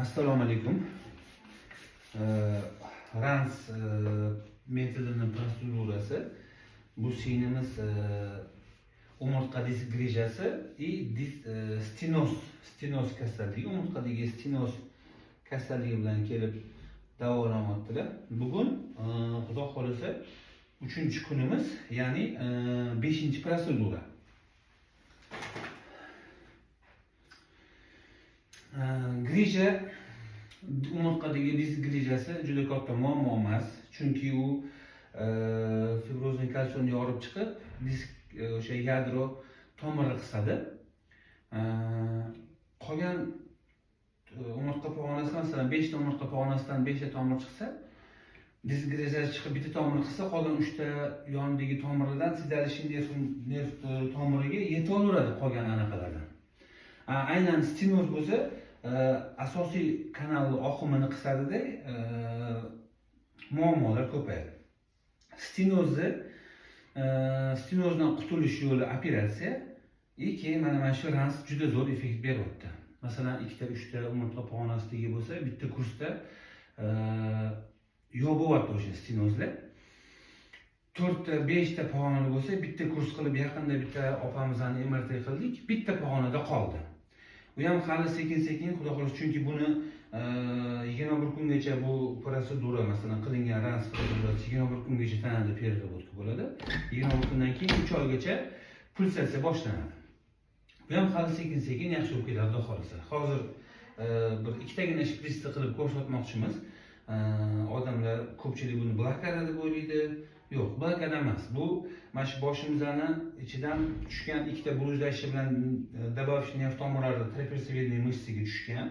Assalomu alaykum. Rans metodining protsedurasi. Bu sinimiz umurtqa disk grijasi и stenoz kasalligi, umurtqadagi stenoz kasalligi bilan kelib davolanmoqdalar. Bugun Xudo xolasa 3-kunimiz, ya'ni 5-protsedura. Grija, umurtqadagi disk grijasi juda katta muammo emas, chunki u fibrozning kalsiyonni yorib chiqib, disk o'sha yadro tomiri qisadi. Qolgan umurtqa pog'onasidan, masalan 5 ta umurtqa pog'onasidan 5 ta tomir chiqsa, disk grijasi chiqib bitta tomir qilsa, qolgan 3 ta yonidagi tomirlardan tizalishi nerv tomiriga yeta olaveradi qolgan anaqalardan. Aynan stenoz bo'lsa, asosiy kanal oqimini qisadida muammolar ko'payadi. Stenozdan qutulish yo'li operatsiya, keyin mana shu rans juda zo'r effekt beryapti. Masalan, 2 ta 3 ta umurtqa pog'onasidagi bo'lsa, bitta kursda yo'q o'sha stenozlar. 4 ta 5 ta pog'ona bo'lsa, bitta kurs qilib yaqinda bitta opamizni MRT qildik, bitta pog'onada qoldi. Bu ham hali sekin-sekin, xudo xohlasa, chunki buni 21 kungacha bu protsedura, masalan, qilingan rans protsedurasi 21 kungacha tanada переработка bo'ladi. 21 kundan keyin 3 oygacha pulsatsiya boshlanadi. Bu ham hali sekin-sekin yaxshi bo'lib ketadi, xudo xohlasa. Hozir bir ikkitagina shpritsni qilib ko'rsatmoqchimiz. Odamlar ko'pchilik buni blokada deb o'ylaydi. Yo'q, blokada emas. Bu mana shu boshimizni ichidan tushgan ikkita bulujlashi bilan добавочный nerv tomirlari trapezoidniy mышцаga tushgan,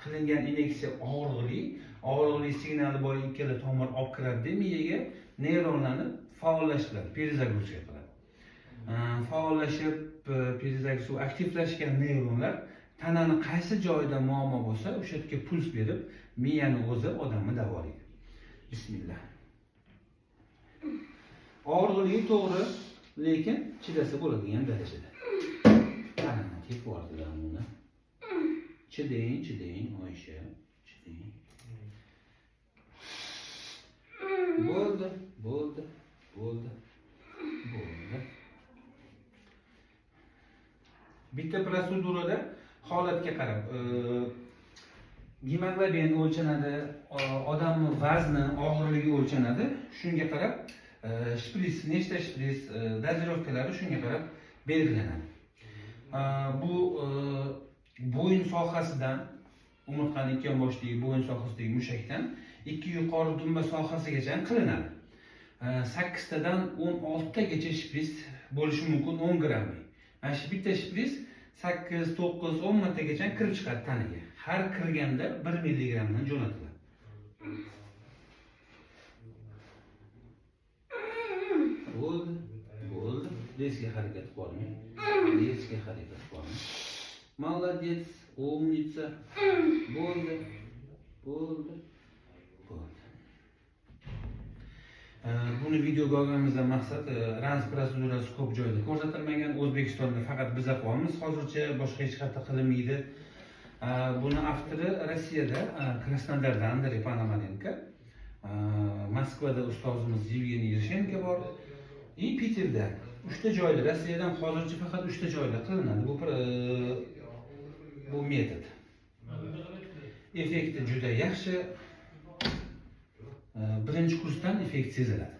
qilingan inyeksiya og'riqli signali bor ikkala tomir olib kiradi, miyaga neyronlarni faollashtiradi, perizagruziya qiladi. Faollashib, perizagruziya aktivlashgan neyronlar tanani qaysi joyida muammo bo'lsa, o'sha yerga puls berib, miyani o'zi odamni davolaydi. Bismillah. Og'riqligi to'g'ri, lekin chidasa bo'ladigan darajada. Ana, tepordilar buni. Chidang, Oysha, chidang. Bo'ldi. Bitta protsedurada holatga qarab, gemoglobin o'lchanadi, odamning vazni, og'irligi o'lchanadi. Shunga qarab shprits, nechta shprits, dozirovkalari shunga qarab belgilanadi. Bu bo'yin sohasidan, umurtqaning ikki yonboshidagi bo'yin sohasidagi mushakdan 2 yuqori dumba sohasigacha qilinadi. 8 tadan 16 tagacha shprits bo'lishi mumkin 10 grammlik. Mana shu bitta shprits 8, 9, 10 martagacha kirib chiqadi tanaga. Har kirganda 1 milligramdan jo'natiladi. Bo'ldi. Резкий harakat qilmang. Молодец, умница. Bo'ldi. Buni videoga olganimizdan maqsad, rans protsedurasi ko'p joyda ko'rsatilmagan, O'zbekistonda faqat biza qolamiz. Hozircha boshqa hech qayerda qilinmaydi. Buni avtori Rossiyada, Krasnodarda Andrey Ponomarenko, Moskvada ustozimiz Yevgeniy Yershenko bor. Peterda 3 ta joyda, Rossiyadan hozircha faqat 3 ta joyda qilinadi bu metod. Effekti juda yaxshi. Birinchi kursdan effekt seziladi.